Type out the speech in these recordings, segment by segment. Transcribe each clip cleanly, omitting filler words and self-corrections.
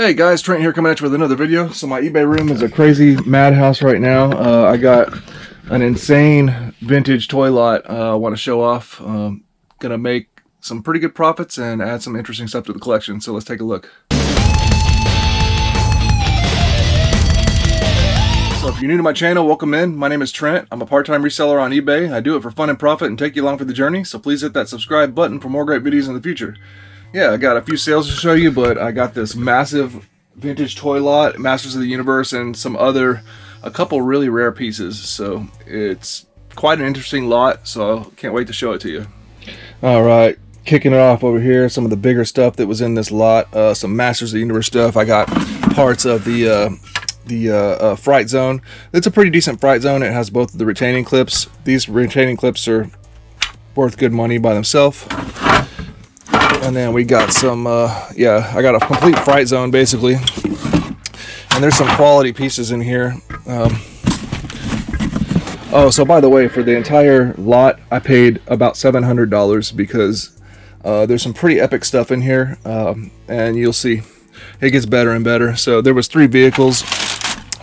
Hey guys, Trent here coming at you with another video. So my eBay room is a crazy madhouse right now. I got an insane vintage toy lot I want to show off. Gonna make some pretty good profits and add some interesting stuff to the collection. So let's take a look. So if you're new to my channel, welcome in. My name is Trent. I'm a part-time reseller on eBay. I do it for fun and profit and take you along for the journey. So please hit that subscribe button for more great videos in the future. Yeah, I got a few sales to show you, but I got this massive vintage toy lot, Masters of the Universe, and a couple really rare pieces. So it's quite an interesting lot, so I can't wait to show it to you. All right, kicking it off over here, some of the bigger stuff that was in this lot, some Masters of the Universe stuff. I got parts of the Fright Zone. It's a pretty decent Fright Zone. It has both of the retaining clips. These retaining clips are worth good money by themselves. And then we got some, I got a complete Fright Zone basically. And there's some quality pieces in here. Oh, so by the way, for the entire lot, I paid about $700 because there's some pretty epic stuff in here. And you'll see, it gets better and better. So there was 3 vehicles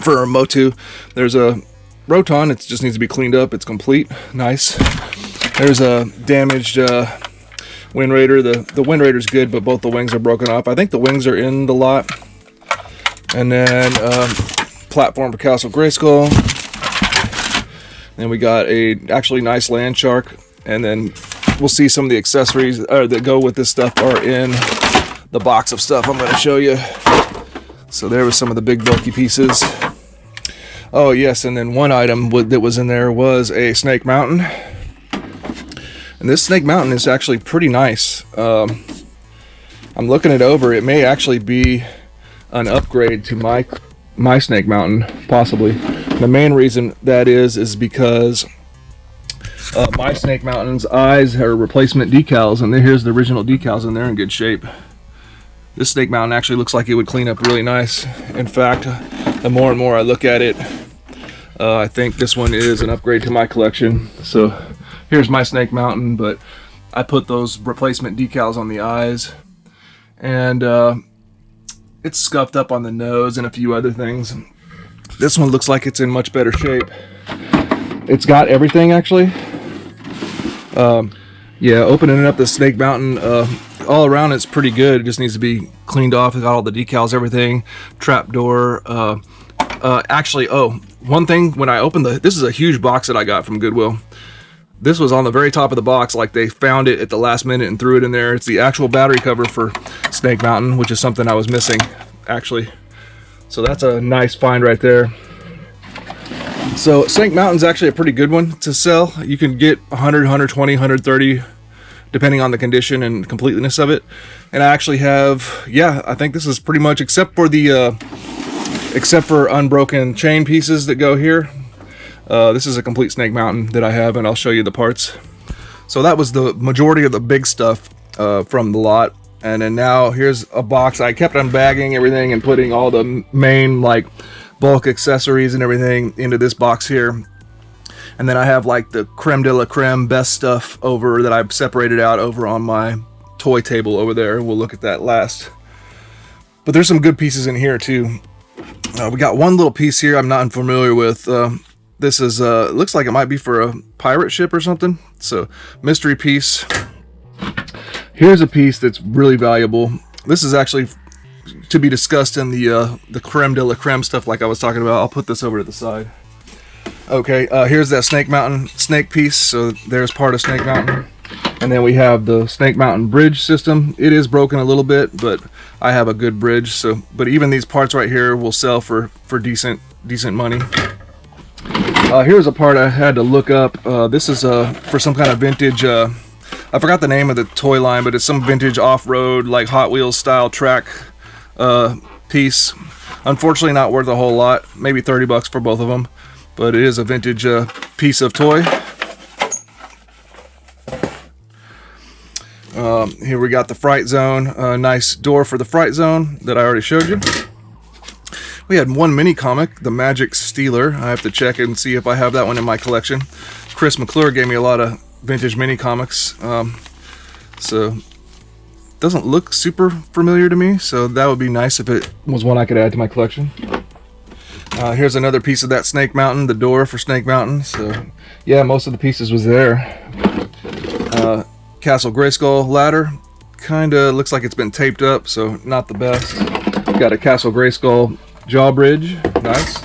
for Motu. There's a Roton, it just needs to be cleaned up. It's complete, nice. There's a damaged Wind Raider. The Wind Raider's good, but both the wings are broken off. I think the wings are in the lot. And then platform for Castle Grayskull. Then we got a actually nice land shark. And then we'll see some of the accessories that go with this stuff are in the box of stuff I'm going to show you. So there was some of the big bulky pieces. Oh yes, and then one item that was in there was a Snake Mountain. And this Snake Mountain is actually pretty nice. I'm looking it over. It may actually be an upgrade to my Snake Mountain, possibly. The main reason that is because my Snake Mountain's eyes are replacement decals, and here's the original decals, and they're in good shape. This Snake Mountain actually looks like it would clean up really nice. In fact, the more and more I look at it, I think this one is an upgrade to my collection. So here's my Snake Mountain, but I put those replacement decals on the eyes, and it's scuffed up on the nose and a few other things. This one looks like it's in much better shape. It's got everything actually. Yeah, opening up the Snake Mountain, all around it's pretty good. It just needs to be cleaned off. It's got all the decals, everything, trap door. Actually, one thing, when I opened this is a huge box that I got from Goodwill. This was on the very top of the box, like they found it at the last minute and threw it in there. It's the actual battery cover for Snake Mountain, which is something I was missing, actually. So that's a nice find right there. So Snake Mountain's actually a pretty good one to sell. You can get 100, 120, 130, depending on the condition and completeness of it. And I actually have, yeah, I think this is pretty much, except for unbroken chain pieces that go here. This is a complete Snake Mountain that I have, and I'll show you the parts. So that was the majority of the big stuff from the lot. And then now here's a box. I kept unbagging everything and putting all the main like bulk accessories and everything into this box here. And then I have like the creme de la creme best stuff over that I've separated out over on my toy table over there. We'll look at that last. But there's some good pieces in here too. We got one little piece here I'm not unfamiliar with. This is looks like it might be for a pirate ship or something. So mystery piece. Here's a piece that's really valuable. This is actually to be discussed in the creme de la creme stuff like I was talking about. I'll put this over to the side. Okay, here's that Snake Mountain snake piece. So there's part of Snake Mountain. And then we have the Snake Mountain bridge system. It is broken a little bit, but I have a good bridge. So, but even these parts right here will sell for decent money. Here's a part I had to look up. This is for some kind of vintage. I forgot the name of the toy line, but it's some vintage off-road, like Hot Wheels style track piece. Unfortunately, not worth a whole lot. Maybe 30 bucks for both of them, but it is a vintage piece of toy. Here we got the Fright Zone. Nice door for the Fright Zone that I already showed you. We had one mini comic, The Magic Stealer. I have to check and see if I have that one in my collection. Chris McClure gave me a lot of vintage mini comics. So doesn't look super familiar to me, so that would be nice if it was one I could add to my collection. Here's another piece of that Snake Mountain, the door for Snake Mountain. So yeah, most of the pieces was there. Castle Grayskull ladder, kind of looks like it's been taped up, so not the best. Got a Castle Grayskull drawbridge, nice.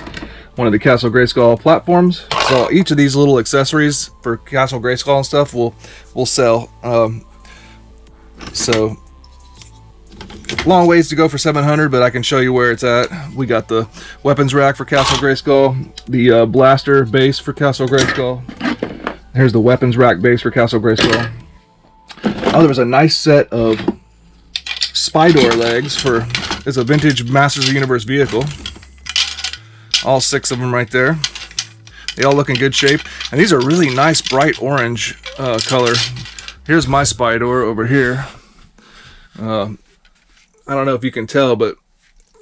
One of the Castle Grayskull platforms. So each of these little accessories for Castle Grayskull and stuff will sell. So long ways to go for 700, but I can show you where it's at. We got the weapons rack for Castle Grayskull, the blaster base for Castle Grayskull. Here's the weapons rack base for Castle Grayskull. Oh, there was a nice set of spy door legs for, it's a vintage Masters of the Universe vehicle. All 6 of them right there. They all look in good shape, and these are really nice bright orange color. Here's my spy door over here. I don't know if you can tell, but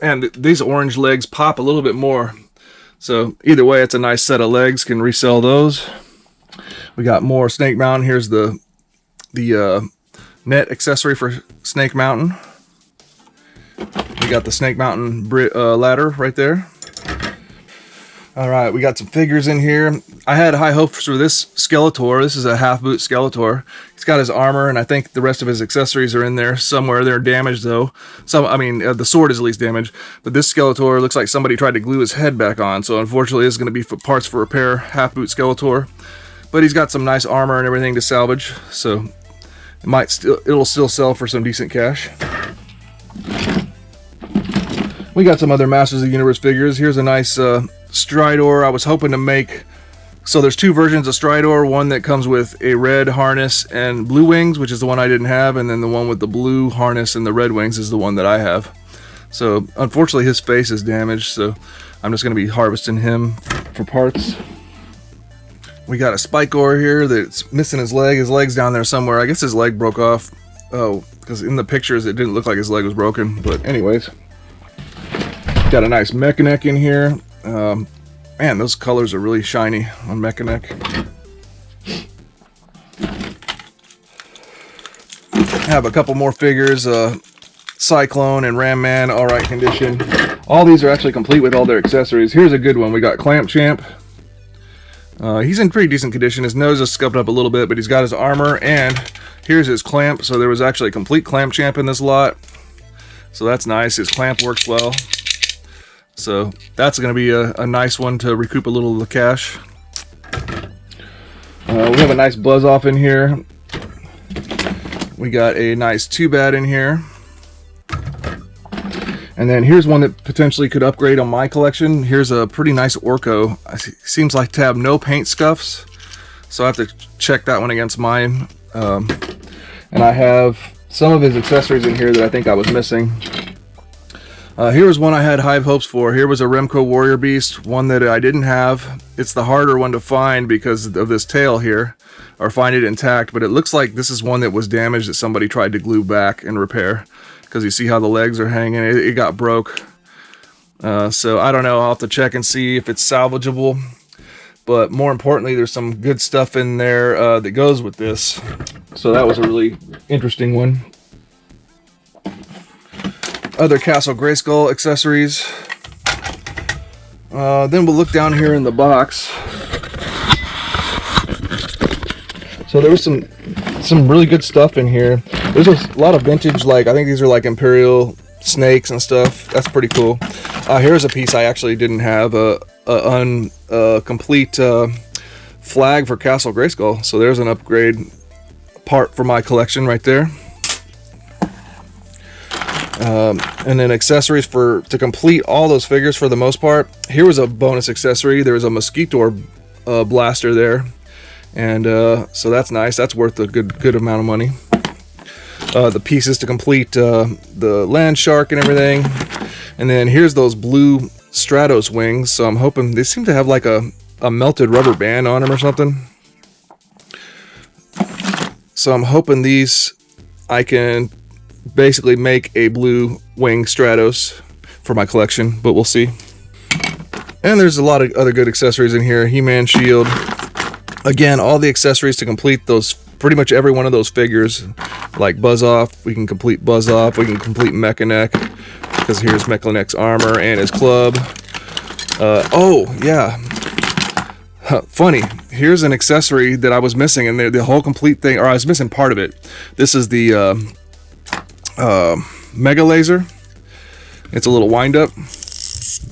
and these orange legs pop a little bit more. So either way, it's a nice set of legs. Can resell those. We got more Snake Mountain. Here's the net accessory for Snake Mountain. We got the Snake Mountain ladder right there. All right, we got some figures in here. I had high hopes for this Skeletor. This is a half-boot Skeletor. He's got his armor, and I think the rest of his accessories are in there somewhere. They're damaged, though. The sword is at least damaged. But this Skeletor looks like somebody tried to glue his head back on. So unfortunately, this is going to be for parts for repair, half-boot Skeletor. But he's got some nice armor and everything to salvage. So it'll still sell for some decent cash. We got some other Masters of the Universe figures. Here's a nice Stridor. I was hoping to make, so there's 2 versions of Stridor, one that comes with a red harness and blue wings, which is the one I didn't have, and then the one with the blue harness and the red wings is the one that I have. So unfortunately his face is damaged, so I'm just going to be harvesting him for parts. We got a Spikor here that's missing his leg. His leg's down there somewhere. I guess his leg broke off. Oh, because in the pictures it didn't look like his leg was broken, but anyways. Got a nice Mechanic in here. Man, those colors are really shiny on Mechanic. Have a couple more figures. Cyclone and Ram Man, alright condition. All these are actually complete with all their accessories. Here's a good one. We got Clamp Champ. He's in pretty decent condition. His nose is scuffed up a little bit, but he's got his armor, and here's his clamp. So there was actually a complete Clamp Champ in this lot. So that's nice. His clamp works well. So that's going to be a nice one to recoup a little of the cash. We have a nice Buzz Off in here. We got a nice 2-Bat in here. And then here's one that potentially could upgrade on my collection. Here's a pretty nice Arco. Seems like to have no paint scuffs. So I have to check that one against mine. And I have some of his accessories in here that I think I was missing. Here was one I had high hopes for. Here was a Remco Warrior Beast, one that I didn't have. It's the harder one to find because of this tail here, or find it intact, but it looks like this is one that was damaged that somebody tried to glue back and repair, because you see how the legs are hanging. It got broke. So I don't know, I'll have to check and see if it's salvageable, but more importantly, there's some good stuff in there that goes with this. So that was a really interesting one. Other Castle Grayskull accessories. Then we'll look down here in the box. So there was some really good stuff in here. There's a lot of vintage, like I think these are like Imperial snakes and stuff. That's pretty cool. Here's a piece I actually didn't have, a complete flag for Castle Grayskull. So there's an upgrade part for my collection right there. And then accessories to complete all those figures for the most part. Here was a bonus accessory. There was a Mosquito blaster there, and so that's nice. That's worth a good amount of money. The pieces to complete the land shark and everything. And then here's those blue Stratos wings. So I'm hoping they seem to have like a melted rubber band on them or something. So I'm hoping these I can basically make a blue wing Stratos for my collection, but we'll see. And there's a lot of other good accessories in here. He-Man shield. Again, all the accessories to complete those pretty much every one of those figures. Like Buzz Off, we can complete Buzz Off, we can complete Mechanic, because here's Mechanic's armor and his club. Oh yeah, funny, here's an accessory that I was missing, and the whole complete thing, or I was missing part of it. This is the Mega Laser. It's a little wind up,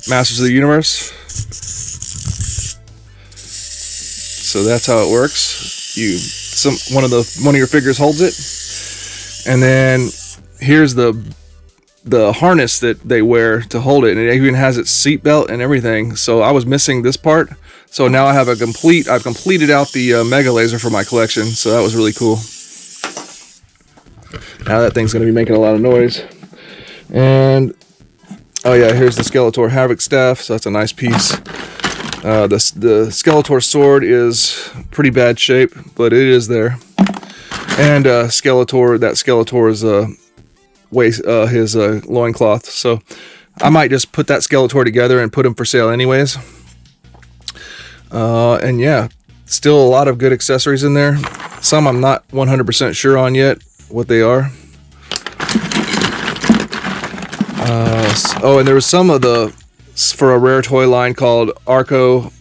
Masters of the Universe. So that's how it works. One of your figures holds it, and then here's the harness that they wear to hold it, and it even has its seat belt and everything. So I was missing this part, so now I have I've completed out the Mega Laser for my collection. So that was really cool. Now that thing's going to be making a lot of noise. And oh yeah, here's the Skeletor Havoc staff. So that's a nice piece. The Skeletor sword is pretty bad shape, but it is there. And Skeletor's his loincloth. So I might just put that Skeletor together and put him for sale anyways. And yeah, still a lot of good accessories in there. Some I'm not 100% sure on yet what they are. Oh, and there was some of for a rare toy line called Arco,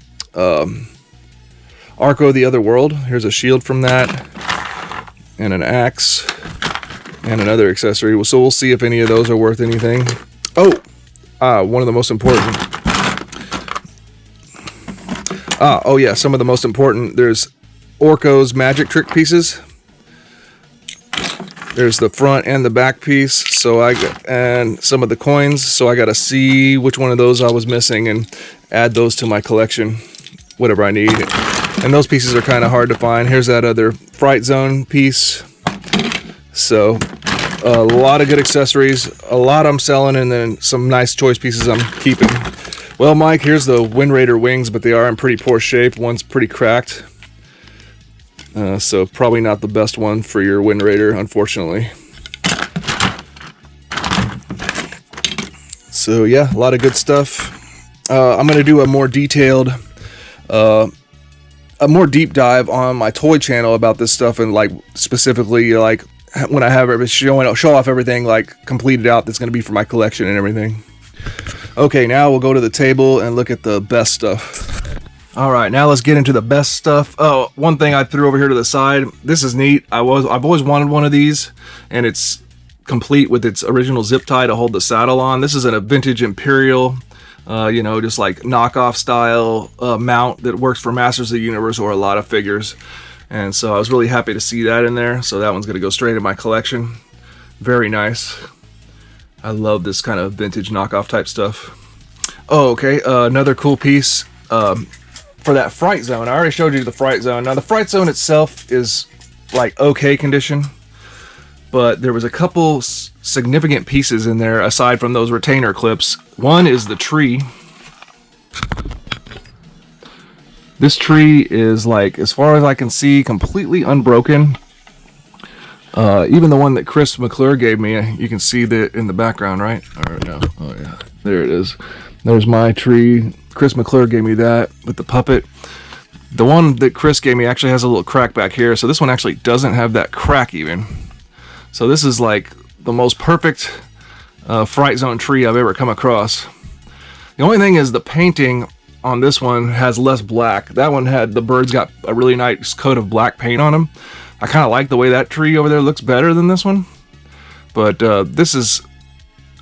Arco the Other World. Here's a shield from that, and an axe, and another accessory. So we'll see if any of those are worth anything. Oh, one of the most important. Oh yeah, some of the most important. There's Orko's magic trick pieces. There's the front and the back piece, and some of the coins. So I got to see which one of those I was missing and add those to my collection, whatever I need. And those pieces are kind of hard to find. Here's that other Fright Zone piece. So a lot of good accessories, a lot I'm selling, and then some nice choice pieces I'm keeping. Well, Mike, here's the Wind Raider wings, but they are in pretty poor shape. One's pretty cracked. So probably not the best one for your Wind Raider, unfortunately. So yeah, a lot of good stuff. I'm going to do a more detailed, a more deep dive on my toy channel about this stuff, and like specifically like when I have show off everything like completed out that's going to be for my collection and everything. Okay, now we'll go to the table and look at the best stuff. All right, now let's get into the best stuff. Oh, one thing I threw over here to the side. This is neat. I've always wanted one of these, and it's complete with its original zip tie to hold the saddle on. This is a vintage Imperial, just like knockoff style mount that works for Masters of the Universe or a lot of figures. And so I was really happy to see that in there. So that one's going to go straight in my collection. Very nice. I love this kind of vintage knockoff type stuff. Oh, okay. Another cool piece. For that Fright Zone, I already showed you the Fright Zone. Now the Fright Zone itself is like okay condition, but there was a couple significant pieces in there aside from those retainer clips. One is the tree. This tree is, like, as far as I can see, completely unbroken. Even the one that Chris McClure gave me, you can see that in the background, right? Or no? Oh yeah, there it is. There's my tree. Chris McClure gave me that with the puppet. The one that Chris gave me actually has a little crack back here, so this one actually doesn't have that crack even. So this is like the most perfect Fright Zone tree I've ever come across. The only thing is the painting on this one has less black. That one the birds got a really nice coat of black paint on them. I kind of like the way that tree over there looks better than this one. But this is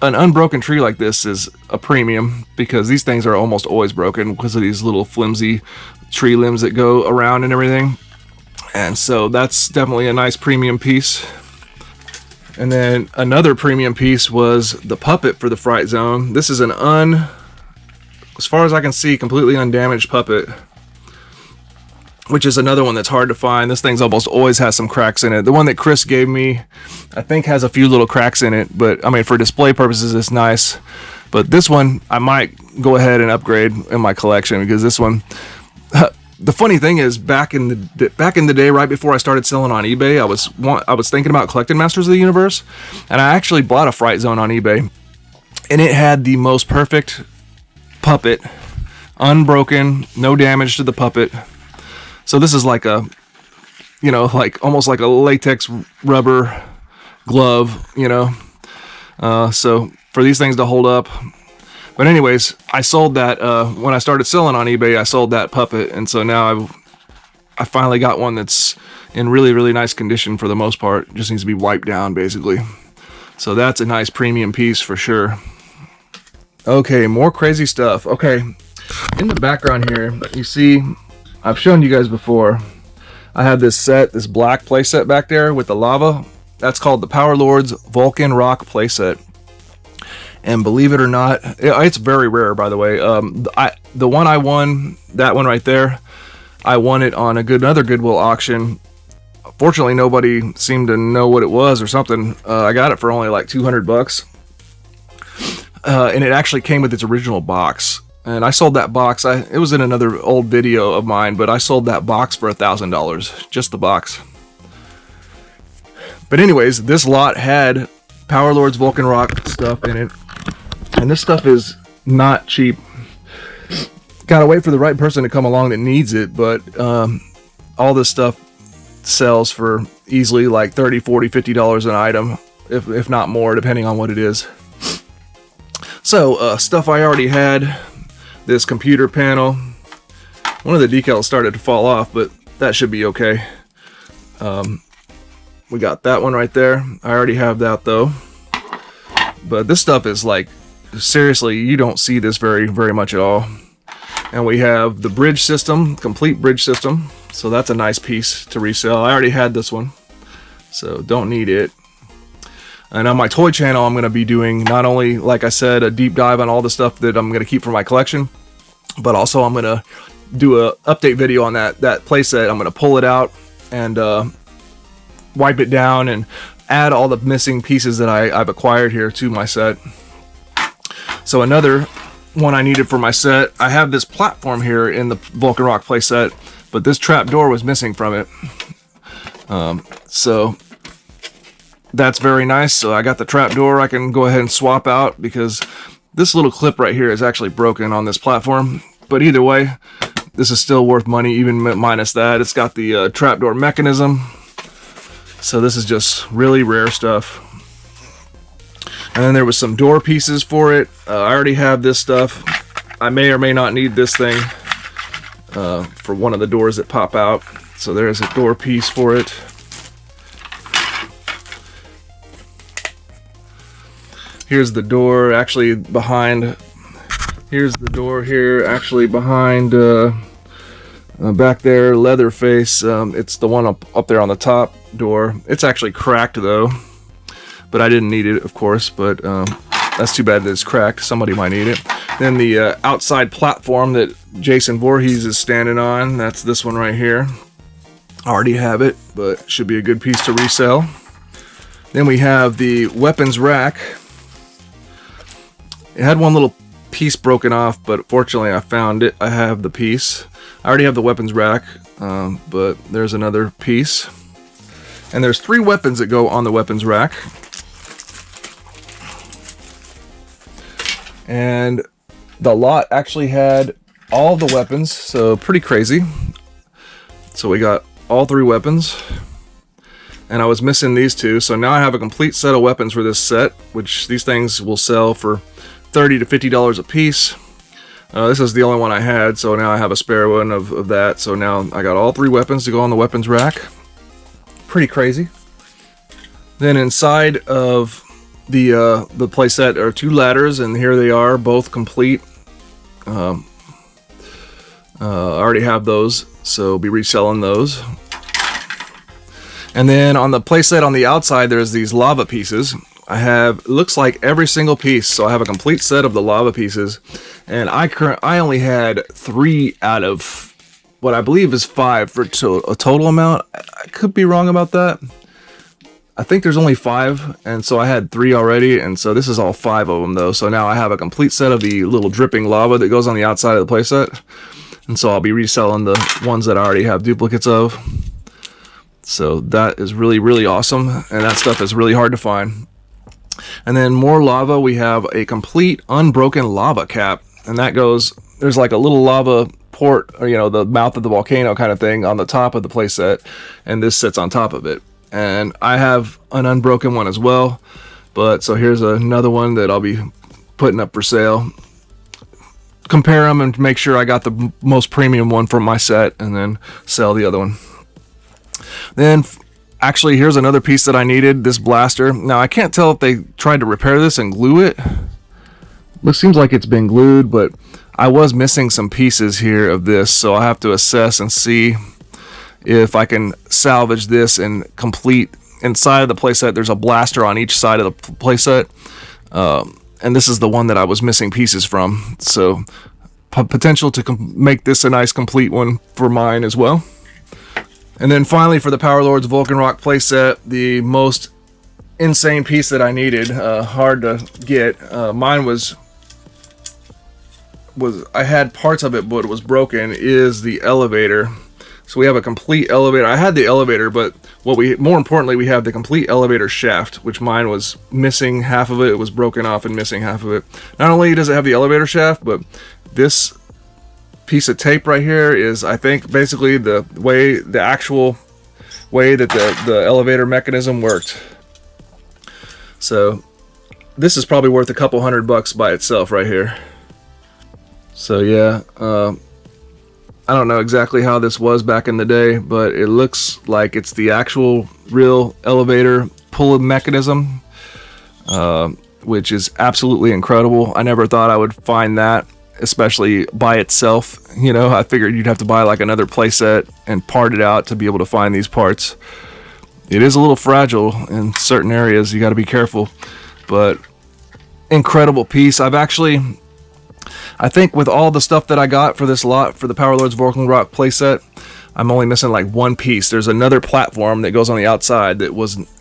an unbroken tree like this is a premium, because these things are almost always broken because of these little flimsy tree limbs that go around and everything. And so that's definitely a nice premium piece. And then another premium piece was the puppet for the Fright Zone. This is as far as I can see, completely undamaged puppet, which is another one that's hard to find. This thing's almost always has some cracks in it. The one that Chris gave me, I think, has a few little cracks in it, but I mean, for display purposes, it's nice. But this one, I might go ahead and upgrade in my collection, because this one, the funny thing is, back in the day, right before I started selling on eBay, I was thinking about collecting Masters of the Universe, and I actually bought a Fright Zone on eBay, and it had the most perfect puppet, unbroken, no damage to the puppet. So this is like you know, like almost like a latex rubber glove, you know. So for these things to hold up. But anyways, I sold that when I started selling on eBay. I sold that puppet, and so now I finally got one that's in really, really nice condition for the most part. Just needs to be wiped down, basically. So that's a nice premium piece for sure. Okay, more crazy stuff. Okay, in the background here, you see, I've shown you guys before. I have this set, this black playset back there with the lava. That's called the Power Lords Vulcan Rock playset. And believe it or not, it's very rare, by the way. The one I won, that one right there, I won it on another Goodwill auction. Fortunately, nobody seemed to know what it was or something. I got it for only like 200 bucks. And it actually came with its original box. And I sold that box. It was in another old video of mine, but I sold that box for $1,000. Just the box. But anyways, this lot had Power Lords Vulcan Rock stuff in it. And this stuff is not cheap. Gotta wait for the right person to come along that needs it, but all this stuff sells for easily like $30, $40, $50 an item, if not more, depending on what it is. So, stuff I already had. This computer panel. One of the decals started to fall off, but that should be okay. We got that one right there. I already have that though. But this stuff is like, seriously, you don't see this very much at all. And we have the bridge system, complete bridge system. So that's a nice piece to resell. I already had this one, so don't need it. And on my toy channel, I'm going to be doing not only, like I said, a deep dive on all the stuff that I'm going to keep for my collection, but also I'm going to do a update video on that playset. I'm going to pull it out and wipe it down and add all the missing pieces that I've acquired here to my set. So another one I needed for my set, I have this platform here in the Vulcan Rock playset, but this trap door was missing from it. So that's very nice. So I got the trap door I can go ahead and swap out, because this little clip right here is actually broken on this platform. But either way, this is still worth money, even minus that. It's got the trap door mechanism. So this is just really rare stuff. And then there was some door pieces for it. I already have this stuff. I may or may not need this thing for one of the doors that pop out. So there's a door piece for it. Here's the door actually behind. Here's the door here actually behind back there, Leatherface. It's the one up there on the top door. It's actually cracked though, but I didn't need it, of course. But that's too bad that it's cracked. Somebody might need it. Then the outside platform that Jason Voorhees is standing on, that's this one right here. I already have it, but should be a good piece to resell. Then we have the weapons rack. It had one little piece broken off, but fortunately I found it. I have the piece. I already have the weapons rack, but there's another piece. And there's 3 weapons that go on the weapons rack. And the lot actually had all the weapons, so pretty crazy. So we got all 3 weapons. And I was missing these 2, so now I have a complete set of weapons for this set, which these things will sell for $30 to $50 a piece. This is the only one I had, so now I have a spare one of that. So now I got all 3 weapons to go on the weapons rack. Pretty crazy. Then inside of the playset are 2 ladders, and here they are, both complete. I already have those, so I'll be reselling those. And then on the playset on the outside, there's these lava pieces. I have, looks like every single piece, so I have a complete set of the lava pieces, and I only had 3 out of what I believe is 5 for a total amount. I could be wrong about that. I think there's only 5, and so I had 3 already, and so this is all 5 of them though. So now I have a complete set of the little dripping lava that goes on the outside of the playset, and so I'll be reselling the ones that I already have duplicates of. So that is really awesome, and that stuff is really hard to find. And then more lava, we have a complete unbroken lava cap, and that goes, there's like a little lava support, or, the mouth of the volcano kind of thing on the top of the playset, and this sits on top of it. And I have an unbroken one as well, but so here's another one that I'll be putting up for sale. Compare them and make sure I got the most premium one from my set, and then sell the other one. Then actually, here's another piece that I needed, this blaster. Now I can't tell if they tried to repair this and glue it. It seems like it's been glued, but I was missing some pieces here of this, so I'll have to assess and see if I can salvage this and complete. Inside of the playset, there's a blaster on each side of the playset, and this is the one that I was missing pieces from, so potential to make this a nice complete one for mine as well. And then finally, for the Power Lords Vulcan Rock playset, the most insane piece that I needed, hard to get. Mine was I had parts of it, but it was broken, is the elevator. So we have a complete elevator. I had the elevator, but more importantly, we have the complete elevator shaft, which mine was missing half of it. It was broken off and missing half of it. Not only does it have the elevator shaft, but this piece of tape right here is, I think, basically the actual way that the elevator mechanism worked. So this is probably worth a couple $100 by itself right here. So yeah, I don't know exactly how this was back in the day, but it looks like it's the actual real elevator pull mechanism, which is absolutely incredible. I never thought I would find that, especially by itself. I figured you'd have to buy like another playset and part it out to be able to find these parts. It is a little fragile in certain areas, you got to be careful, but incredible piece. I think with all the stuff that I got for this lot, for the Power Lords Vulcan Rock playset, I'm only missing like one piece. There's another platform that goes on the outside that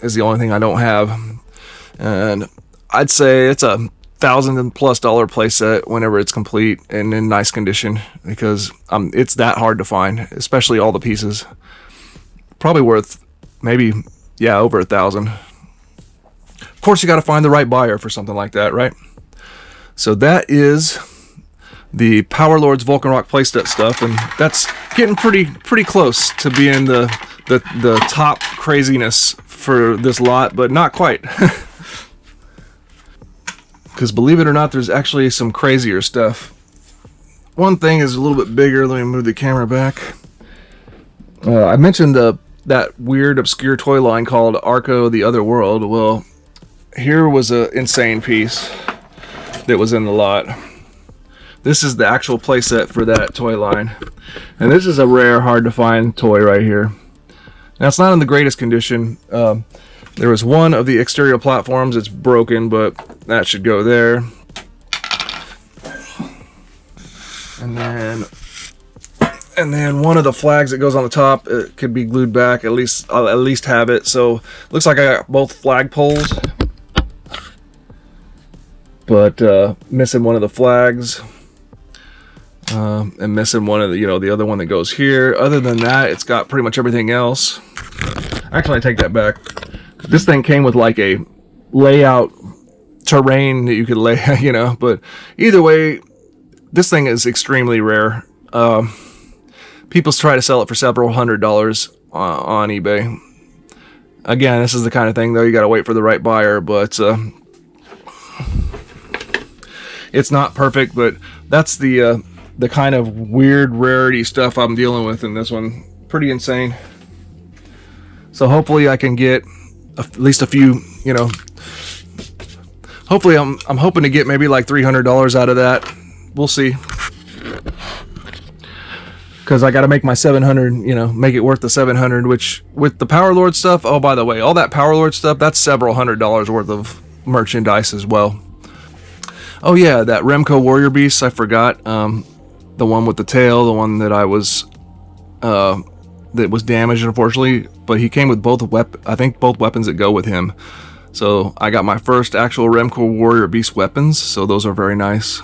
is the only thing I don't have. And I'd say it's a $1,000+ playset whenever it's complete and in nice condition, because it's that hard to find, especially all the pieces. Probably worth maybe, over $1,000. Of course, you got to find the right buyer for something like that, right? So that is the Power Lords Vulcan Rock playset stuff, and that's getting pretty close to being the top craziness for this lot, but not quite. Because believe it or not, there's actually some crazier stuff. One thing is a little bit bigger. Let me move the camera back. I mentioned that weird obscure toy line called Arco the Other World. Well, here was an insane piece that was in the lot. This is the actual playset for that toy line, and this is a rare, hard to find toy right here. Now it's not in the greatest condition. There was one of the exterior platforms, it's broken, but that should go there. And then one of the flags that goes on the top, it could be glued back. I'll at least have it. So looks like I got both flag poles, but missing one of the flags. And missing one of the, the other one that goes here. Other than that, it's got pretty much everything else. Actually, I take that back. This thing came with like a layout terrain that you could lay, but either way, this thing is extremely rare. People try to sell it for several $100s on eBay. Again, this is the kind of thing, though, you got to wait for the right buyer, but it's not perfect, but that's the kind of weird rarity stuff I'm dealing with in this one. Pretty insane. So hopefully I can get at least a few, hopefully I'm hoping to get maybe like $300 out of that. We'll see. Because I got to make my 700, make it worth the 700, which with the Power Lord stuff, oh, by the way, all that Power Lord stuff, that's several $100s worth of merchandise as well. Oh yeah, that Remco Warrior Beast, I forgot. The one with the tail, the one that that was damaged, unfortunately, but he came with both weapons that go with him. So I got my first actual Remco Warrior Beast weapons, so those are very nice.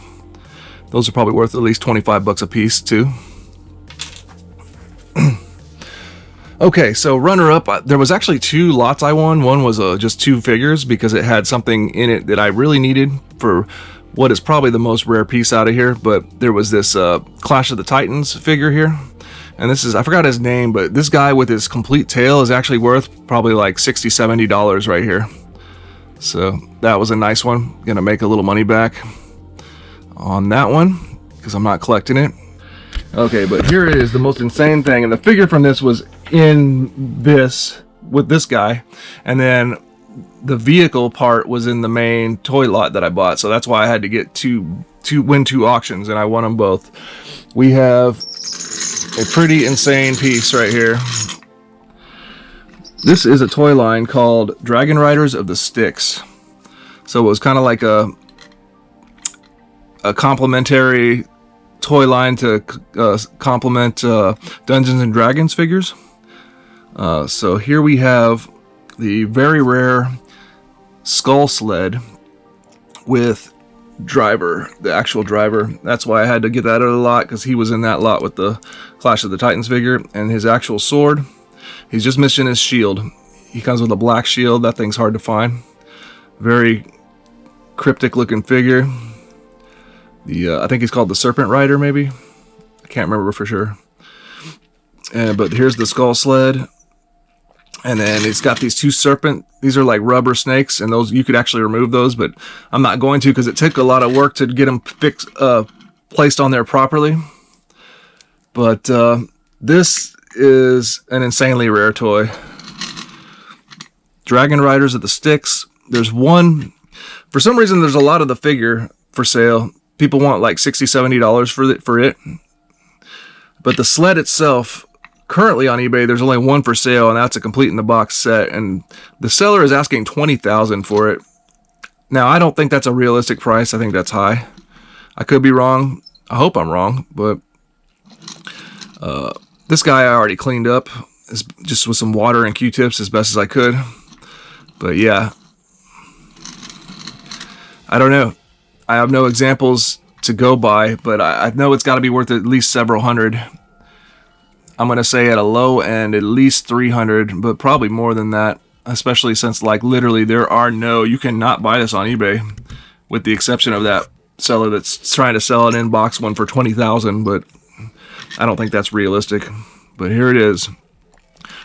Those are probably worth at least $25 a piece too. Okay, so runner-up, there was actually two lots I won. One was just two figures because it had something in it that I really needed for what is probably the most rare piece out of here, but there was this Clash of the Titans figure here. And this is, I forgot his name, but this guy with his complete tail is actually worth probably like $60, $70 right here. So that was a nice one. Gonna make a little money back on that one because I'm not collecting it. Okay, but here it is, the most insane thing. And the figure from this was in this, with this guy. And then the vehicle part was in the main toy lot that I bought. So that's why I had to get win two auctions, and I won them both. We have a pretty insane piece right here. This is a toy line called Dragon Riders of the Styx. So it was kind of like a complimentary toy line to complement Dungeons and Dragons figures. So here we have the very rare Skull Sled with driver, the actual driver. That's why I had to get that out of the lot, because he was in that lot with the Clash of the Titans figure. And his actual sword, he's just missing his shield. He comes with a black shield. That thing's hard to find. Very cryptic looking figure. I think he's called the Serpent Rider, maybe. I can't remember for sure. But here's the Skull Sled. And then it's got these two serpent, these are like rubber snakes, and those, you could actually remove those, but I'm not going to because it took a lot of work to get them placed on there properly. But this is an insanely rare toy. Dragon Riders of the Styx. There's one, for some reason there's a lot of the figure for sale. People want like $60, $70 for it. But the sled itself, currently on eBay, there's only one for sale, and that's a complete in the box set. And the seller is asking $20,000 for it. Now, I don't think that's a realistic price. I think that's high. I could be wrong. I hope I'm wrong. But this guy I already cleaned up, just with some water and Q-tips as best as I could. But yeah, I don't know. I have no examples to go by, but I know it's got to be worth at least several hundred. I'm going to say at a low end, at least 300, but probably more than that, especially since, like, literally you cannot buy this on eBay, with the exception of that seller that's trying to sell an in-box one for $20,000, but I don't think that's realistic. But here it is.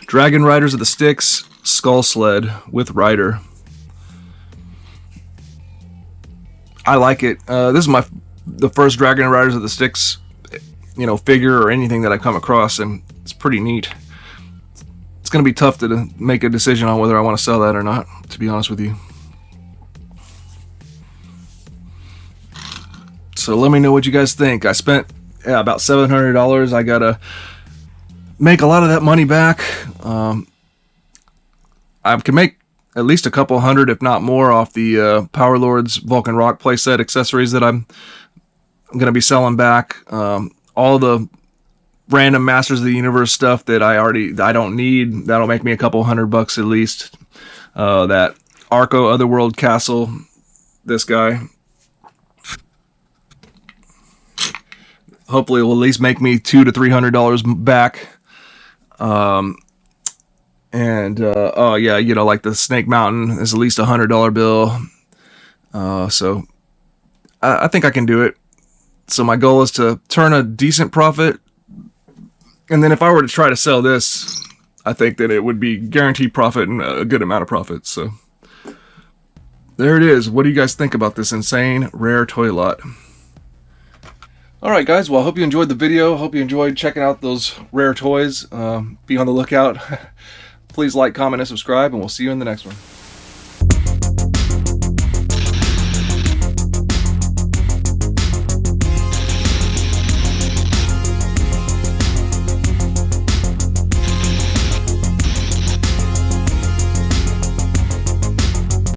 Dragon Riders of the Styx Skull Sled with Rider. I like it. This is the first Dragon Riders of the Styx, figure or anything that I come across, and it's pretty neat. It's going to be tough to make a decision on whether I want to sell that or not, to be honest with you. So let me know what you guys think. I spent about $700. I got to make a lot of that money back. I can make at least a couple hundred, if not more, off the Power Lords Vulcan Rock playset accessories that I'm going to be selling back. All the random Masters of the Universe stuff that I don't need, that'll make me a couple $100 at least. That Arco Otherworld Castle, this guy, hopefully it will at least make me $200 to $300 back. Oh yeah, like the Snake Mountain is at least $100 bill. So I think I can do it. So my goal is to turn a decent profit. And then if I were to try to sell this, I think that it would be guaranteed profit and a good amount of profit. So there it is. What do you guys think about this insane rare toy lot? Alright guys, well I hope you enjoyed the video. Hope you enjoyed checking out those rare toys. Be on the lookout. Please like, comment, and subscribe, and we'll see you in the next one.